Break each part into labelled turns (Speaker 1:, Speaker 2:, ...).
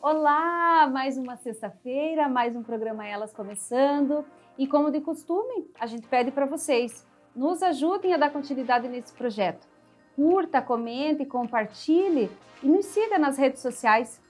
Speaker 1: Olá, mais uma sexta-feira, mais um programa Elas começando. E como de costume, a gente pede para vocês, nos ajudem a dar continuidade nesse projeto. Curta, comente, compartilhe e nos siga nas redes sociais.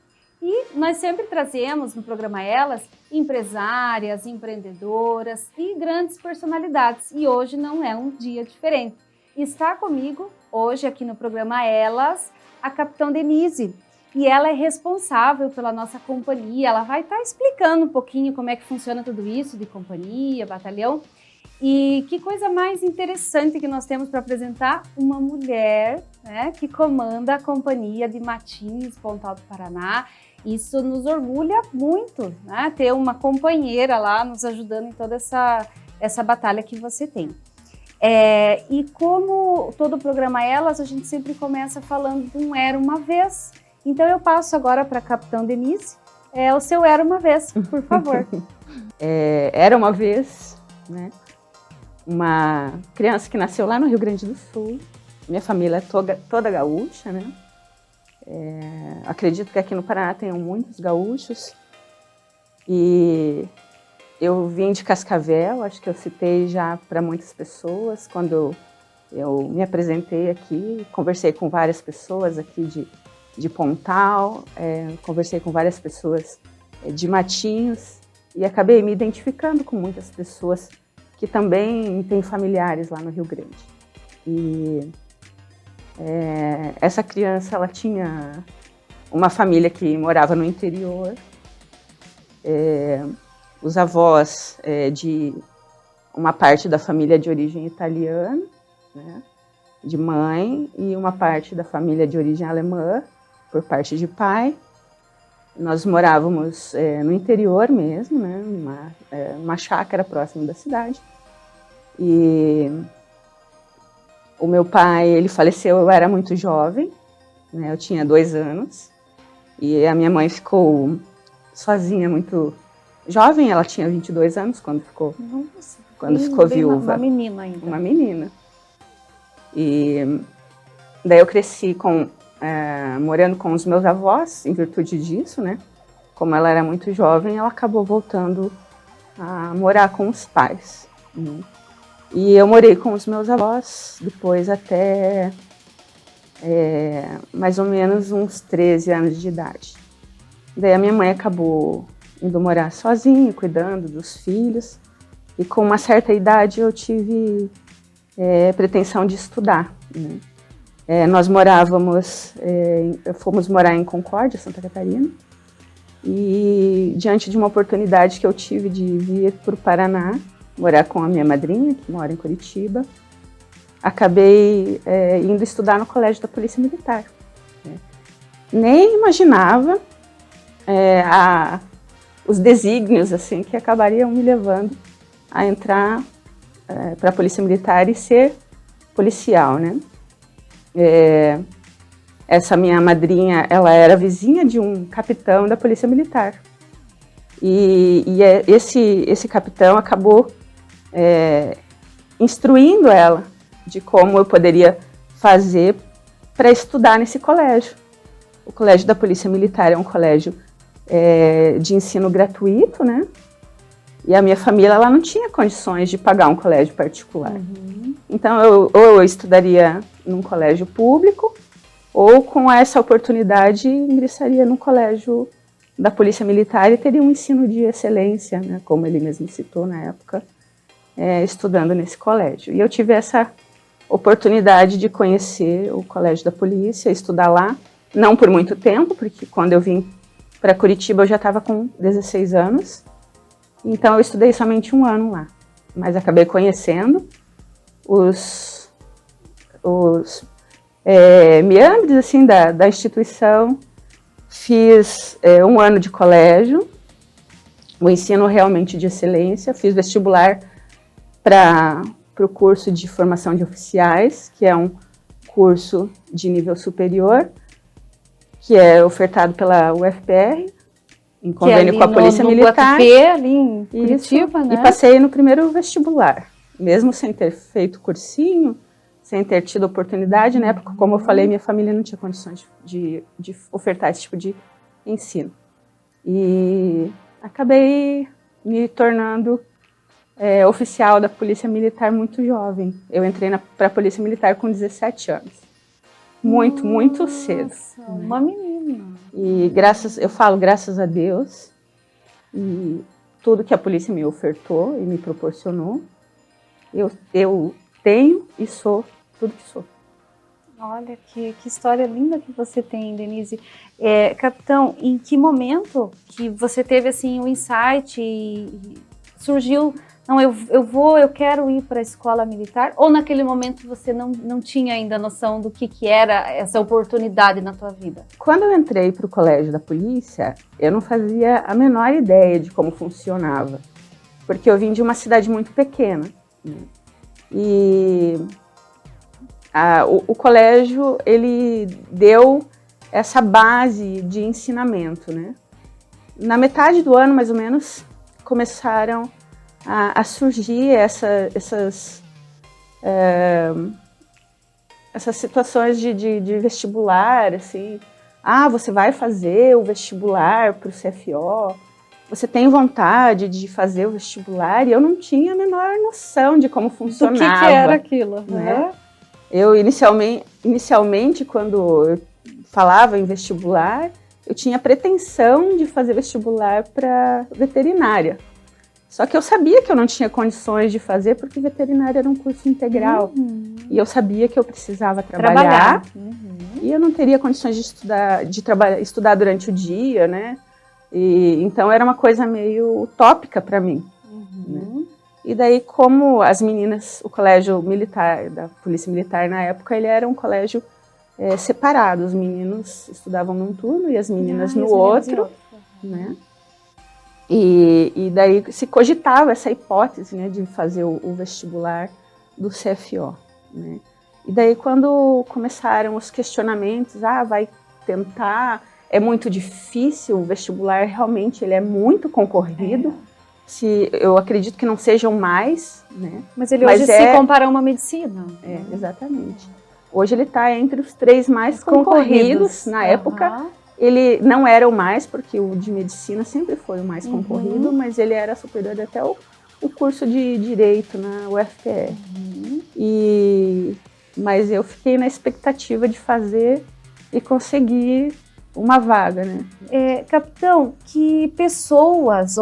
Speaker 1: E nós sempre trazemos no programa Elas empresárias, empreendedoras e grandes personalidades. E hoje não é um dia diferente. Está comigo hoje aqui no programa Elas a capitã Denise. E ela é responsável pela nossa companhia, ela vai estar explicando um pouquinho como é que funciona tudo isso de companhia, batalhão. E que coisa mais interessante que nós temos para apresentar, uma mulher, né, que comanda a companhia de Matins, Pontal do Paraná. Isso nos orgulha muito, né, ter uma companheira lá nos ajudando em toda essa batalha que você tem. E como todo o programa Elas, a gente sempre começa falando de um Era Uma Vez. Então eu passo agora para a capitã Denise, o seu Era Uma Vez, por favor.
Speaker 2: Era uma vez, né, uma criança que nasceu lá no Rio Grande do Sul. Minha família é toda gaúcha, né? Acredito que aqui no Paraná tenham muitos gaúchos. E eu vim de Cascavel, acho que eu citei já para muitas pessoas, quando eu me apresentei aqui, conversei com várias pessoas aqui de Pontal, conversei com várias pessoas de Matinhos e acabei me identificando com muitas pessoas que também têm familiares lá no Rio Grande. E essa criança, ela tinha uma família que morava no interior, os avós de uma parte da família de origem italiana, né, de mãe, e uma parte da família de origem alemã, por parte de pai. Nós morávamos no interior mesmo, né, uma chácara próxima da cidade. E o meu pai, ele faleceu, eu era muito jovem, né, eu tinha 2 anos. E a minha mãe ficou sozinha, muito jovem, ela tinha 22 anos quando ficou viúva.
Speaker 1: Uma menina ainda.
Speaker 2: Uma menina. E daí eu cresci morando com os meus avós, em virtude disso, né? Como ela era muito jovem, ela acabou voltando a morar com os pais, né? E eu morei com os meus avós depois até mais ou menos uns 13 anos de idade. Daí a minha mãe acabou indo morar sozinha, cuidando dos filhos. E com uma certa idade eu tive pretensão de estudar, né? Nós fomos morar em Concórdia, Santa Catarina, e diante de uma oportunidade que eu tive de vir para o Paraná, morar com a minha madrinha, que mora em Curitiba, acabei indo estudar no Colégio da Polícia Militar, né? Nem imaginava os desígnios assim, que acabariam me levando a entrar para a Polícia Militar e ser policial, né? Essa minha madrinha, ela era vizinha de um capitão da Polícia Militar. E esse capitão acabou instruindo ela de como eu poderia fazer para estudar nesse colégio. O Colégio da Polícia Militar é um colégio de ensino gratuito, né? E a minha família, ela não tinha condições de pagar um colégio particular. Uhum. Então, eu estudaria num colégio público, ou com essa oportunidade ingressaria no colégio da Polícia Militar e teria um ensino de excelência, né, como ele mesmo citou na época, estudando nesse colégio. E eu tive essa oportunidade de conhecer o Colégio da Polícia, estudar lá, não por muito tempo, porque quando eu vim para Curitiba eu já estava com 16 anos, então eu estudei somente 1 ano lá, mas acabei conhecendo os meandros assim, da instituição. Fiz 1 ano de colégio, o ensino realmente de excelência. Fiz vestibular para o curso de formação de oficiais, que é um curso de nível superior, que é ofertado pela UFPR, em convênio com a Polícia Militar.
Speaker 1: Guatapé, ali em Curitiba, né?
Speaker 2: E passei no primeiro vestibular, mesmo sem ter feito cursinho, sem ter tido oportunidade, né? Porque, como eu falei, minha família não tinha condições de ofertar esse tipo de ensino. e acabei me tornando oficial da Polícia Militar muito jovem. Eu entrei para a Polícia Militar com 17 anos. Muito cedo.
Speaker 1: Uma menina.
Speaker 2: E eu falo graças a Deus, e tudo que a polícia me ofertou e me proporcionou, eu tenho e sou tudo que sou.
Speaker 1: Olha, que história linda que você tem, Denise. Capitão, em que momento que você teve assim um insight e surgiu, não, eu quero ir para a escola militar? Ou naquele momento você não tinha ainda noção do que era essa oportunidade na tua vida?
Speaker 2: Quando eu entrei para o colégio da polícia, eu não fazia a menor ideia de como funcionava, porque eu vim de uma cidade muito pequena, né? E o colégio, ele deu essa base de ensinamento, né? Na metade do ano, mais ou menos, começaram a surgir essas situações de vestibular, assim. Você vai fazer o vestibular para o CFO, você tem vontade de fazer o vestibular? E eu não tinha a menor noção de como funcionava.
Speaker 1: Do que era aquilo,
Speaker 2: né? Eu, inicialmente, quando eu falava em vestibular, eu tinha pretensão de fazer vestibular para veterinária. Só que eu sabia que eu não tinha condições de fazer, porque veterinária era um curso integral. E eu sabia que eu precisava trabalhar. E eu não teria condições de estudar durante o dia, né? Então era uma coisa meio utópica para mim. Né? E daí, como as meninas, o colégio militar, da Polícia Militar na época, ele era um colégio separado. Os meninos estudavam num turno e as meninas no outro. Né? E daí se cogitava essa hipótese, né, de fazer o vestibular do CFO. Né? E daí, quando começaram os questionamentos, vai tentar, é muito difícil, o vestibular realmente ele é muito concorrido. Eu acredito que não sejam mais, né?
Speaker 1: Mas ele hoje se compara a uma medicina.
Speaker 2: Exatamente. Hoje ele está entre os 3 mais concorridos. Na época, ele não era o mais, porque o de medicina sempre foi o mais concorrido, mas ele era superior até o curso de Direito na UFPR. Mas eu fiquei na expectativa de fazer e conseguir uma vaga, né?
Speaker 1: Capitão, que pessoas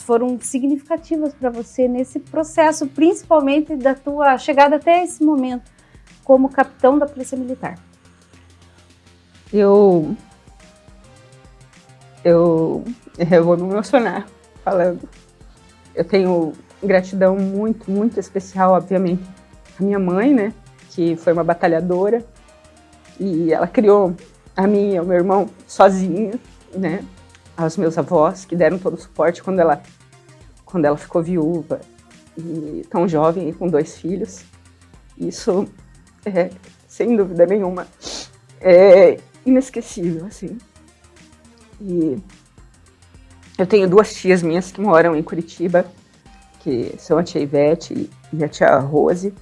Speaker 1: foram significativas para você nesse processo, principalmente da tua chegada até esse momento como capitão da Polícia Militar?
Speaker 2: Eu vou me emocionar falando. Eu tenho gratidão muito especial, obviamente, à minha mãe, né? Que foi uma batalhadora e ela criou a mim e ao meu irmão sozinha, né? Aos meus avós, que deram todo o suporte quando ela ficou viúva e tão jovem e com 2 filhos. Isso sem dúvida nenhuma, é inesquecível, assim. E eu tenho 2 tias minhas que moram em Curitiba, que são a tia Ivete e a tia Rose,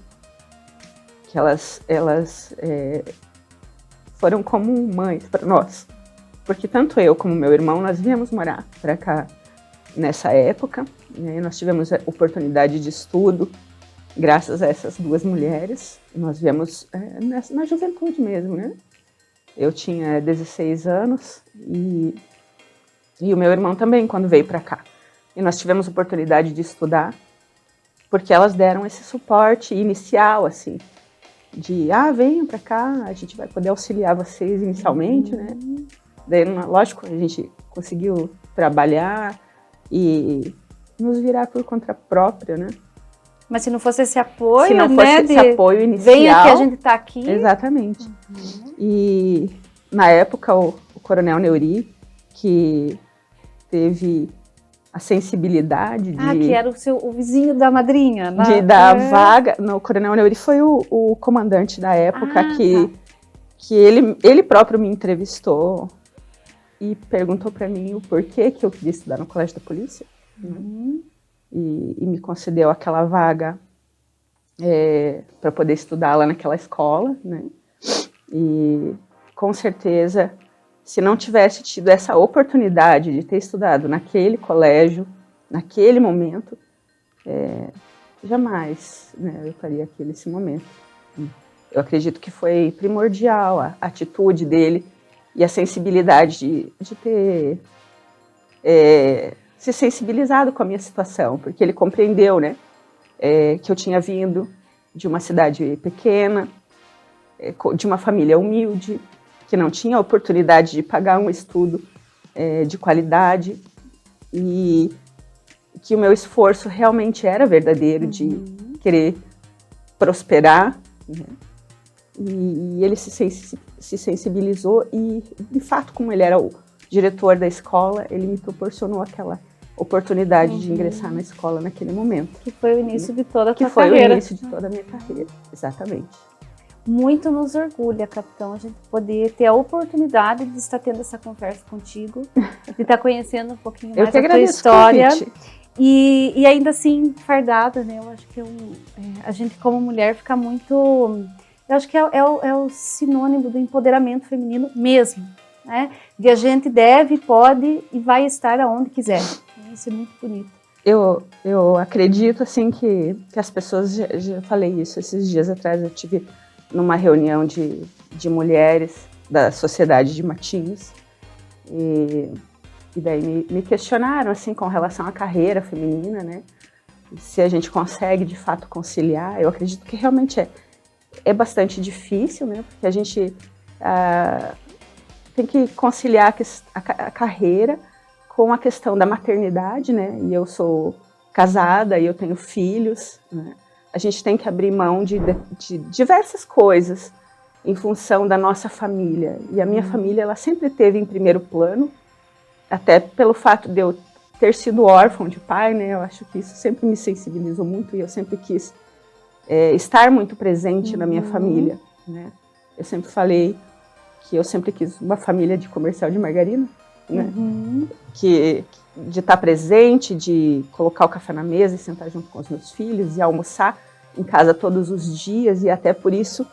Speaker 2: que elas foram como mães para nós. Porque tanto eu como meu irmão, nós viemos morar para cá nessa época, né? Nós tivemos a oportunidade de estudo, graças a essas 2 mulheres. Nós viemos na juventude mesmo, né? Eu tinha 16 anos e o meu irmão também, quando veio para cá. E nós tivemos a oportunidade de estudar, porque elas deram esse suporte inicial, assim, de, venham para cá, a gente vai poder auxiliar vocês inicialmente, né? Daí, lógico, a gente conseguiu trabalhar e nos virar por conta própria, né?
Speaker 1: Mas se não fosse esse apoio,
Speaker 2: se não fosse esse apoio inicial...
Speaker 1: Vem aqui, a gente está aqui.
Speaker 2: Exatamente. E, na época, o Coronel Neuri, que teve a sensibilidade de...
Speaker 1: que era o vizinho da madrinha.
Speaker 2: De dar vaga... O Coronel Neuri foi o comandante da época que ele próprio me entrevistou e perguntou para mim o porquê que eu queria estudar no Colégio da Polícia. E me concedeu aquela vaga para poder estudar lá naquela escola, né? E com certeza, se não tivesse tido essa oportunidade de ter estudado naquele colégio, naquele momento, jamais, né, eu estaria aqui nesse momento. Eu acredito que foi primordial a atitude dele e a sensibilidade de ter se sensibilizado com a minha situação, porque ele compreendeu, né, que eu tinha vindo de uma cidade pequena, de uma família humilde, que não tinha oportunidade de pagar um estudo de qualidade, e que o meu esforço realmente era verdadeiro, de querer prosperar, né? E ele se sensibilizou e, de fato, como ele era o diretor da escola, ele me proporcionou aquela oportunidade de ingressar na escola naquele momento.
Speaker 1: Que foi o início de toda a tua
Speaker 2: carreira. Que foi
Speaker 1: carreira.
Speaker 2: o início de toda a minha carreira, exatamente.
Speaker 1: Muito nos orgulha, capitão, a gente poder ter a oportunidade de estar tendo essa conversa contigo, de estar conhecendo um pouquinho mais a tua história. E ainda assim, fardada, né? Eu acho que a gente como mulher fica muito... Eu acho que é o sinônimo do empoderamento feminino mesmo, né? De a gente deve, pode e vai estar aonde quiser. Isso é muito bonito.
Speaker 2: Eu acredito, assim, que as pessoas... Já falei isso esses dias atrás, eu tive numa reunião de mulheres da Sociedade de Matinhos, e daí me questionaram, assim, com relação à carreira feminina, né? Se a gente consegue, de fato, conciliar. Eu acredito que realmente é bastante difícil, né? Porque a gente tem que conciliar a carreira com a questão da maternidade, né? E eu sou casada e eu tenho filhos, né? A gente tem que abrir mão de diversas coisas em função da nossa família. E a minha família, ela sempre esteve em primeiro plano, até pelo fato de eu ter sido órfão de pai, né? Eu acho que isso sempre me sensibilizou muito e eu sempre quis estar muito presente na minha família, né? Eu sempre falei que eu sempre quis uma família de comercial de margarina, né? De estar presente, de colocar o café na mesa e sentar junto com os meus filhos e almoçar em casa todos os dias, e até por isso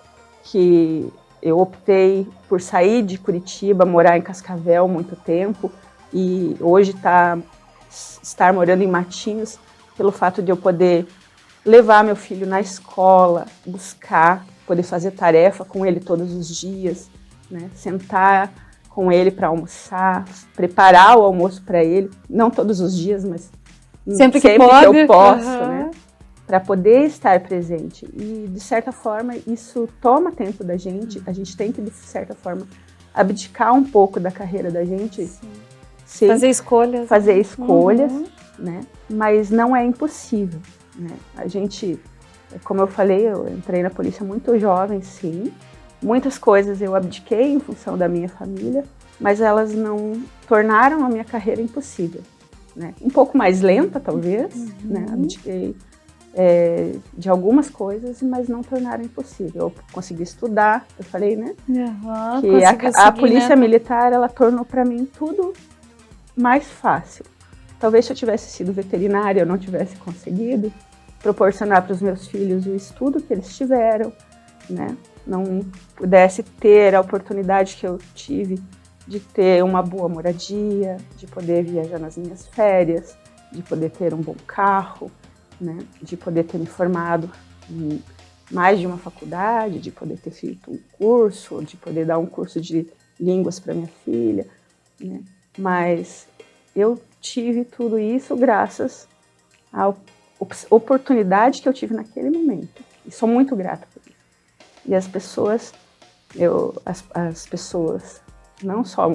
Speaker 2: que eu optei por sair de Curitiba, morar em Cascavel muito tempo, e hoje estar morando em Matinhos, pelo fato de eu poder levar meu filho na escola, buscar, poder fazer tarefa com ele todos os dias, né? Sentar com ele para almoçar, preparar o almoço para ele, não todos os dias, mas sempre que eu posso, né? Para poder estar presente. E, de certa forma, isso toma tempo da gente. A gente tem que, de certa forma, abdicar um pouco da carreira da gente.
Speaker 1: Sim, fazer escolhas.
Speaker 2: Fazer escolhas, né? Mas não é impossível, né? A gente, como eu falei, eu entrei na polícia muito jovem, sim. Muitas coisas eu abdiquei em função da minha família, mas elas não tornaram a minha carreira impossível, né? Um pouco mais lenta, talvez, né? Abdiquei de algumas coisas, mas não tornaram impossível. Eu consegui estudar, eu falei, né? Que a polícia militar, ela tornou para mim tudo mais fácil. Talvez se eu tivesse sido veterinária, eu não tivesse conseguido proporcionar para os meus filhos o estudo que eles tiveram, né? Não pudesse ter a oportunidade que eu tive de ter uma boa moradia, de poder viajar nas minhas férias, de poder ter um bom carro, né? De poder ter me formado em mais de uma faculdade, de poder ter feito um curso, de poder dar um curso de línguas para minha filha, né? Mas eu tive tudo isso graças à oportunidade que eu tive naquele momento. E sou muito grata por isso. E as pessoas, as pessoas, não só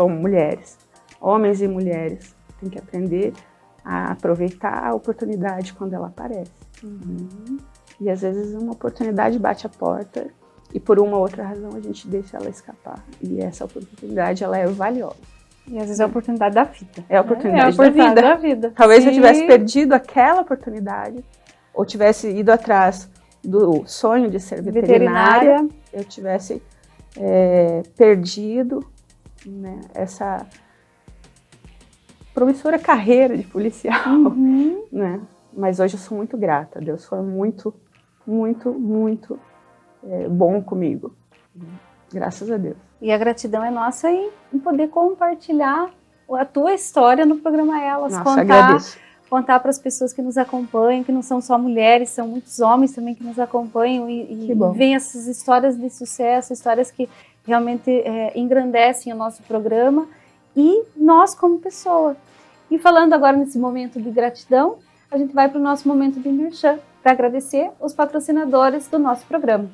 Speaker 2: mulheres, homens e mulheres, têm que aprender a aproveitar a oportunidade quando ela aparece. E às vezes uma oportunidade bate a porta e por uma ou outra razão a gente deixa ela escapar. E essa oportunidade, ela é valiosa.
Speaker 1: E às vezes é a oportunidade da vida.
Speaker 2: É a oportunidade, da vida. Talvez eu tivesse perdido aquela oportunidade, ou tivesse ido atrás do sonho de ser veterinária, eu tivesse perdido, né, essa promissora carreira de policial, né? Mas hoje eu sou muito grata. Deus foi muito, muito, muito bom comigo. Graças a Deus.
Speaker 1: E a gratidão é nossa em poder compartilhar a tua história no programa Elas.
Speaker 2: Nossa, agradeço.
Speaker 1: Contar para as pessoas que nos acompanham, que não são só mulheres, são muitos homens também que nos acompanham e veem essas histórias de sucesso, histórias que realmente engrandecem o nosso programa e nós como pessoa. E falando agora nesse momento de gratidão, a gente vai para o nosso momento de merchan, para agradecer os patrocinadores do nosso programa.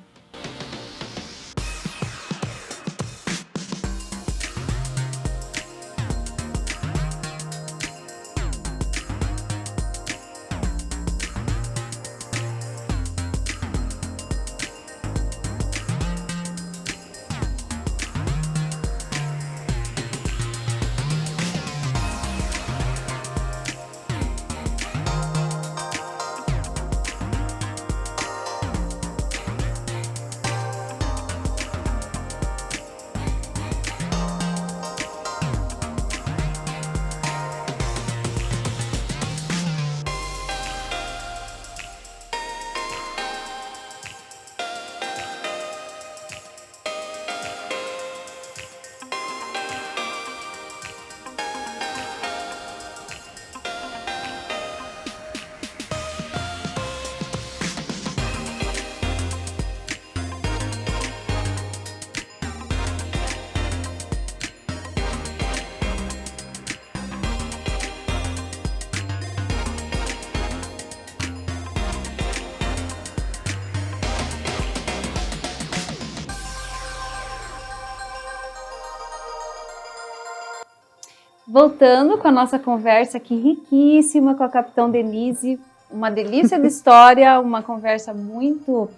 Speaker 1: Voltando com a nossa conversa aqui riquíssima com a Capitão Denise, uma delícia de história, uma conversa muito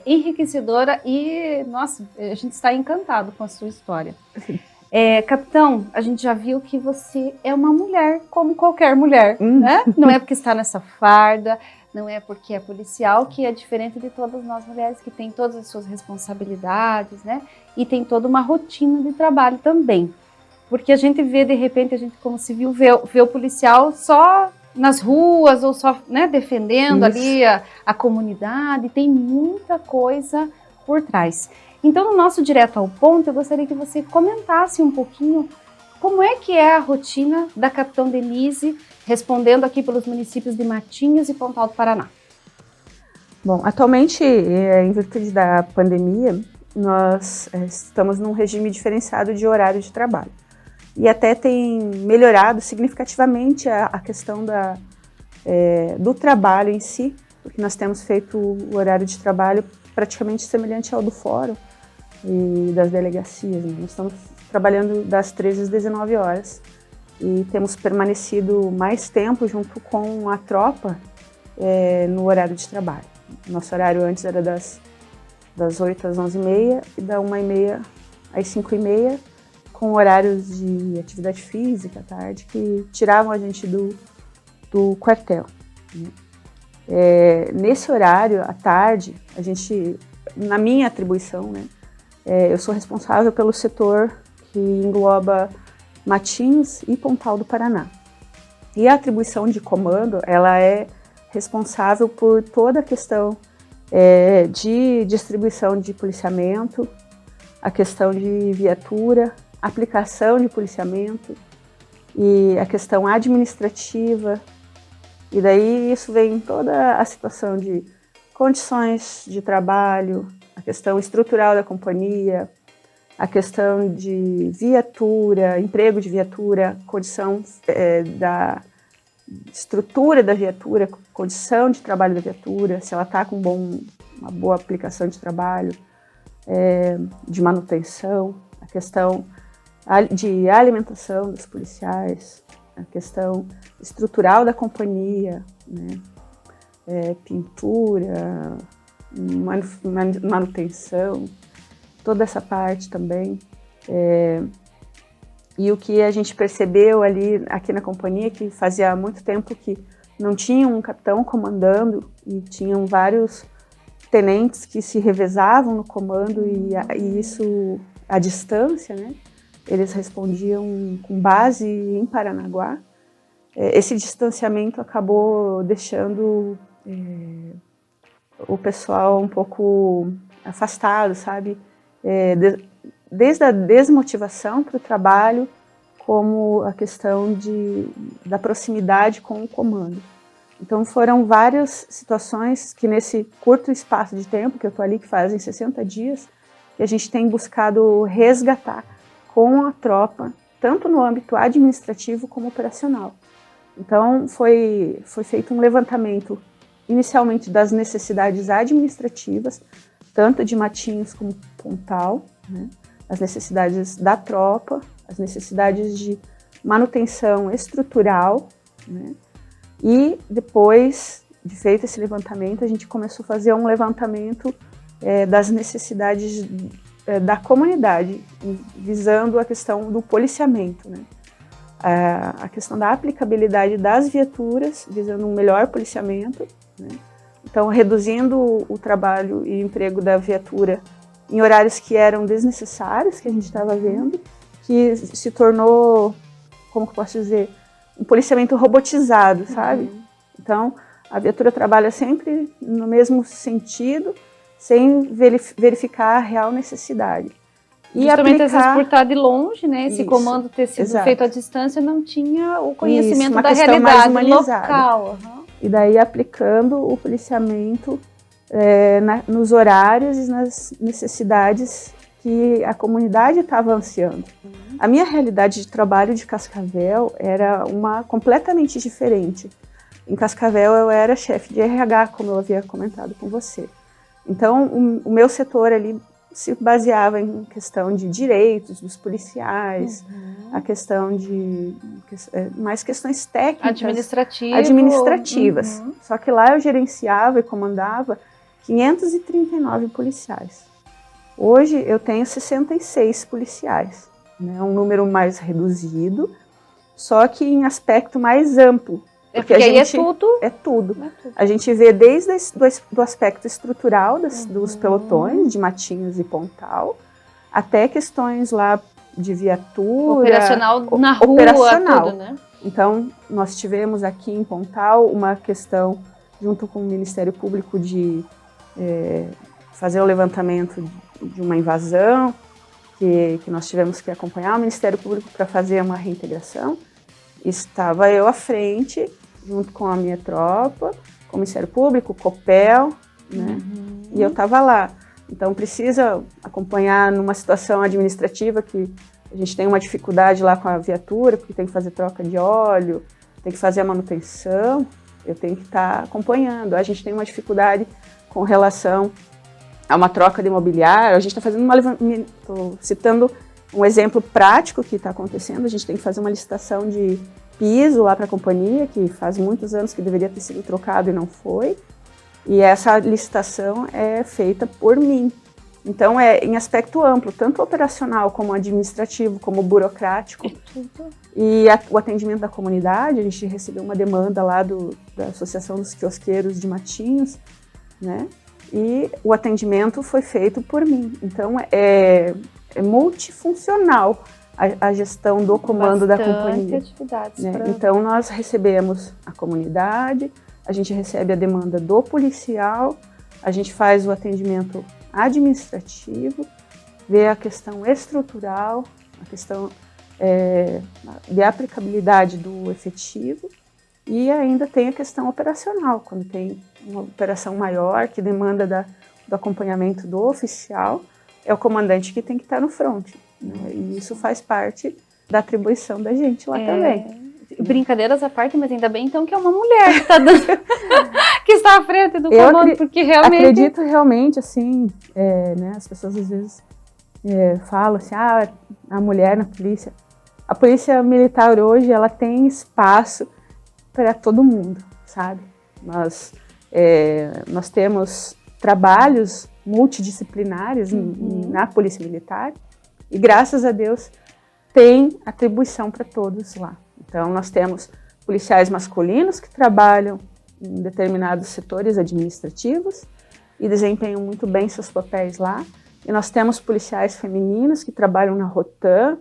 Speaker 1: enriquecedora e, nossa, a gente está encantado com a sua história. Capitão, a gente já viu que você é uma mulher como qualquer mulher, né? Não é porque está nessa farda, não é porque é policial que é diferente de todas nós mulheres que tem todas as suas responsabilidades, né? E tem toda uma rotina de trabalho também. Porque a gente vê, de repente, a gente como civil vê o policial só nas ruas ou só, né, defendendo ali a comunidade, tem muita coisa por trás. Então, no nosso Direto ao Ponto, eu gostaria que você comentasse um pouquinho como é que é a rotina da Capitão Denise, respondendo aqui pelos municípios de Matinhos e Pontal do Paraná.
Speaker 2: Bom, atualmente, em virtude da pandemia, nós estamos num regime diferenciado de horário de trabalho. E até tem melhorado significativamente a questão do trabalho em si, porque nós temos feito o horário de trabalho praticamente semelhante ao do fórum e das delegacias. Né? Nós estamos trabalhando das 13 às 19 horas e temos permanecido mais tempo junto com a tropa no horário de trabalho. Nosso horário antes era das 8 às 11h30 e da 1h30 às 5h30, com horários de atividade física à tarde, que tiravam a gente do quartel. Né? Nesse horário, à tarde, a gente, na minha atribuição, né, eu sou responsável pelo setor que engloba Matinhos e Pontal do Paraná. E a atribuição de comando, ela é responsável por toda a questão de distribuição de policiamento, a questão de viatura, aplicação de policiamento e a questão administrativa. E daí isso vem toda a situação de condições de trabalho, a questão estrutural da companhia, a questão de viatura, emprego de viatura, condição da estrutura da viatura, condição de trabalho da viatura, se ela está com uma boa aplicação de trabalho, de manutenção, a questão de alimentação dos policiais, a questão estrutural da companhia, né? Pintura, manutenção, toda essa parte também. E o que a gente percebeu ali aqui na companhia, que fazia muito tempo que não tinha um capitão comandando e tinham vários tenentes que se revezavam no comando e isso à distância, né? Eles respondiam com base em Paranaguá. Esse distanciamento acabou deixando o pessoal um pouco afastado, sabe? desde a desmotivação para o trabalho, como a questão da proximidade com o comando. Então foram várias situações que nesse curto espaço de tempo que eu estou ali, que fazem 60 dias, que a gente tem buscado resgatar com a tropa, tanto no âmbito administrativo como operacional. Então foi feito um levantamento inicialmente das necessidades administrativas, tanto de Matinhos como Pontal, né? As necessidades da tropa, as necessidades de manutenção estrutural, né? E depois de feito esse levantamento, a gente começou a fazer um levantamento das necessidades da comunidade, visando a questão do policiamento, né? A questão da aplicabilidade das viaturas, visando um melhor policiamento, né? Então, reduzindo o trabalho e emprego da viatura em horários que eram desnecessários, que a gente estava vendo, que se tornou, como que eu posso dizer, um policiamento robotizado, sabe? Então, a viatura trabalha sempre no mesmo sentido, sem verificar a real necessidade.
Speaker 1: E justamente às vezes por estar de longe, né? Esse comando ter sido feito à distância não tinha o conhecimento da realidade local.
Speaker 2: E daí aplicando o policiamento nos horários e nas necessidades que a comunidade estava ansiando. A minha realidade de trabalho de Cascavel era uma completamente diferente. Em Cascavel eu era chefe de RH, como eu havia comentado com você. Então o meu setor ali se baseava em questão de direitos dos policiais, a questão de mais questões técnicas, administrativas. Só que lá eu gerenciava e comandava 539 policiais. Hoje eu tenho 66 policiais, né? Um número mais reduzido, só que em aspecto mais amplo.
Speaker 1: Porque aí é tudo.
Speaker 2: É tudo. A gente vê desde do aspecto estrutural dos pelotões, de Matinhos e Pontal, até questões lá de viatura.
Speaker 1: Operacional na rua, tudo, né?
Speaker 2: Então, nós tivemos aqui em Pontal uma questão, junto com o Ministério Público, de fazer o levantamento de uma invasão, que nós tivemos que acompanhar o Ministério Público para fazer uma reintegração. Estava eu à frente, junto com a minha tropa, com o Ministério Público, o COPEL, né? E eu estava lá. Então precisa acompanhar numa situação administrativa que a gente tem uma dificuldade lá com a viatura, porque tem que fazer troca de óleo, tem que fazer a manutenção, eu tenho que estar acompanhando. A gente tem uma dificuldade com relação a uma troca de imobiliário, a gente está fazendo estou citando um exemplo prático que está acontecendo, a gente tem que fazer uma licitação de piso lá para a companhia, que faz muitos anos que deveria ter sido trocado e não foi, e essa licitação é feita por mim. Então é em aspecto amplo, tanto operacional como administrativo, como burocrático. E o atendimento da comunidade, a gente recebeu uma demanda lá da Associação dos Quiosqueiros de Matinhos, né? E o atendimento foi feito por mim. Então é multifuncional a gestão do comando da companhia.
Speaker 1: Atividades,
Speaker 2: né? Então nós recebemos a comunidade, a gente recebe a demanda do policial, a gente faz o atendimento administrativo, vê a questão estrutural, a questão de aplicabilidade do efetivo e ainda tem a questão operacional, quando tem uma operação maior que demanda do acompanhamento do oficial, é o comandante que tem que estar no front, né? E isso faz parte da atribuição da gente lá também.
Speaker 1: Brincadeiras à parte, mas ainda bem então que é uma mulher que está dando, que está à frente do comando, porque realmente...
Speaker 2: Acredito realmente, assim, né, as pessoas às vezes falam assim, a mulher na polícia. A polícia militar hoje, ela tem espaço para todo mundo, sabe? Nós temos trabalhos multidisciplinares na polícia militar e, graças a Deus, tem atribuição para todos lá. Então, nós temos policiais masculinos que trabalham em determinados setores administrativos e desempenham muito bem seus papéis lá. E nós temos policiais femininos que trabalham na Rotam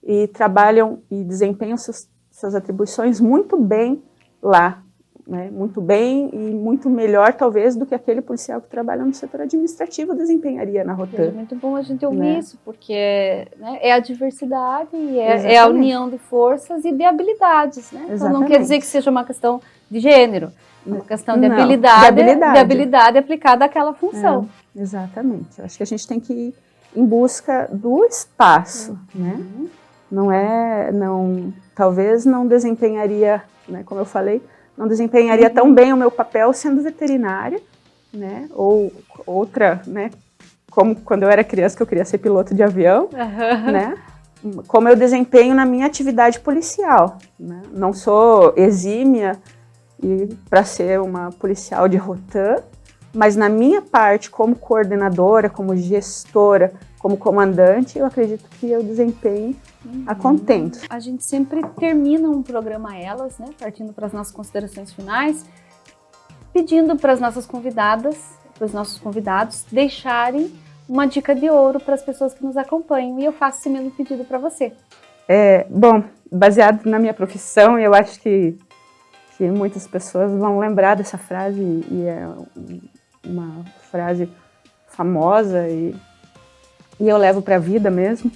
Speaker 2: e trabalham e desempenham suas atribuições muito bem lá. né, muito bem e muito melhor, talvez, do que aquele policial que trabalha no setor administrativo desempenharia na Rotan.
Speaker 1: É muito bom a gente ouvir
Speaker 2: Né?
Speaker 1: isso, porque, né, é a diversidade, é a união de forças e de habilidades. Né? Então não quer dizer que seja uma questão de gênero, é uma questão de habilidade aplicada àquela função.
Speaker 2: Exatamente. Eu acho que a gente tem que ir em busca do espaço, né? Talvez não desempenharia, né, como eu falei, não desempenharia tão bem o meu papel sendo veterinária, né? Ou outra, né? Como quando eu era criança que eu queria ser piloto de avião, né? Como eu desempenho na minha atividade policial, né? Não sou exímia para ser uma policial de Rotan, mas na minha parte, como coordenadora, como gestora, como comandante, eu acredito que eu desempenho a contento.
Speaker 1: A gente sempre termina um programa Elas, né, partindo para as nossas considerações finais, pedindo para as nossas convidadas, para os nossos convidados, deixarem uma dica de ouro para as pessoas que nos acompanham. E eu faço esse mesmo pedido para você.
Speaker 2: Bom, baseado na minha profissão, eu acho que muitas pessoas vão lembrar dessa frase, e é uma frase famosa e eu levo para a vida mesmo.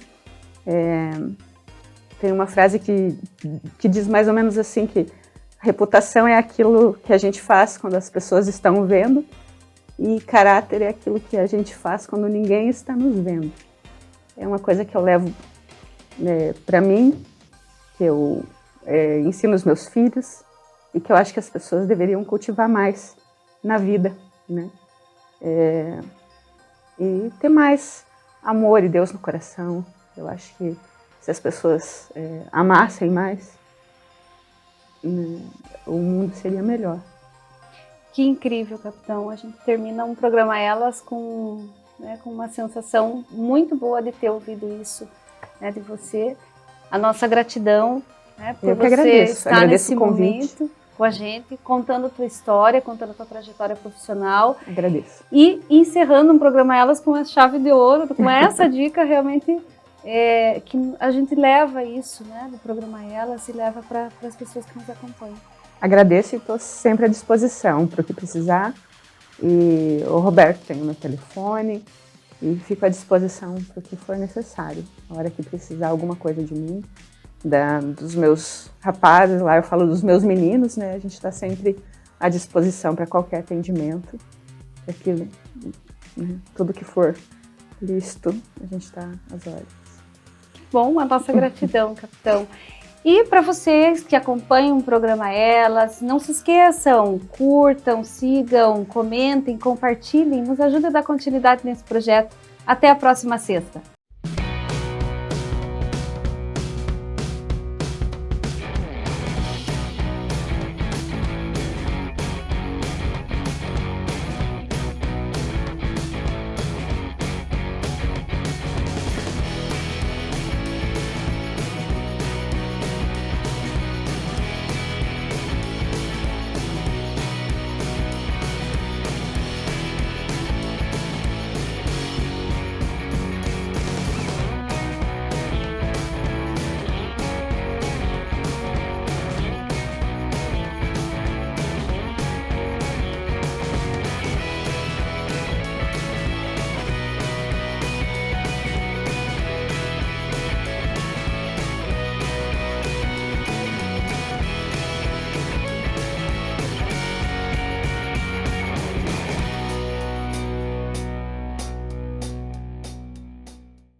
Speaker 2: Tem uma frase que diz mais ou menos assim, que reputação é aquilo que a gente faz quando as pessoas estão vendo e caráter é aquilo que a gente faz quando ninguém está nos vendo. É uma coisa que eu levo para mim, que eu ensino os meus filhos e que eu acho que as pessoas deveriam cultivar mais na vida, né? E ter mais amor e Deus no coração. Eu acho que se as pessoas amassem mais, o mundo seria melhor.
Speaker 1: Que incrível, capitão. A gente termina um programa Elas com uma sensação muito boa de ter ouvido isso, né, de você. A nossa gratidão, né, por você estar nesse momento com a gente, contando a tua história, contando a tua trajetória profissional.
Speaker 2: Agradeço.
Speaker 1: E encerrando um programa Elas com a chave de ouro, com essa dica realmente que a gente leva isso, né, do programa Elas e leva para as pessoas que nos acompanham.
Speaker 2: Agradeço e estou sempre à disposição para o que precisar. E o Roberto tem o meu telefone e fico à disposição para o que for necessário. Na hora que precisar alguma coisa de mim, dos meus rapazes, lá eu falo dos meus meninos, né? A gente está sempre à disposição para qualquer atendimento. Tudo que for lícito, a gente está às ordens.
Speaker 1: Bom, a nossa gratidão, capitão. E para vocês que acompanham o programa Elas, não se esqueçam, curtam, sigam, comentem, compartilhem, nos ajudem a dar continuidade nesse projeto. Até a próxima sexta.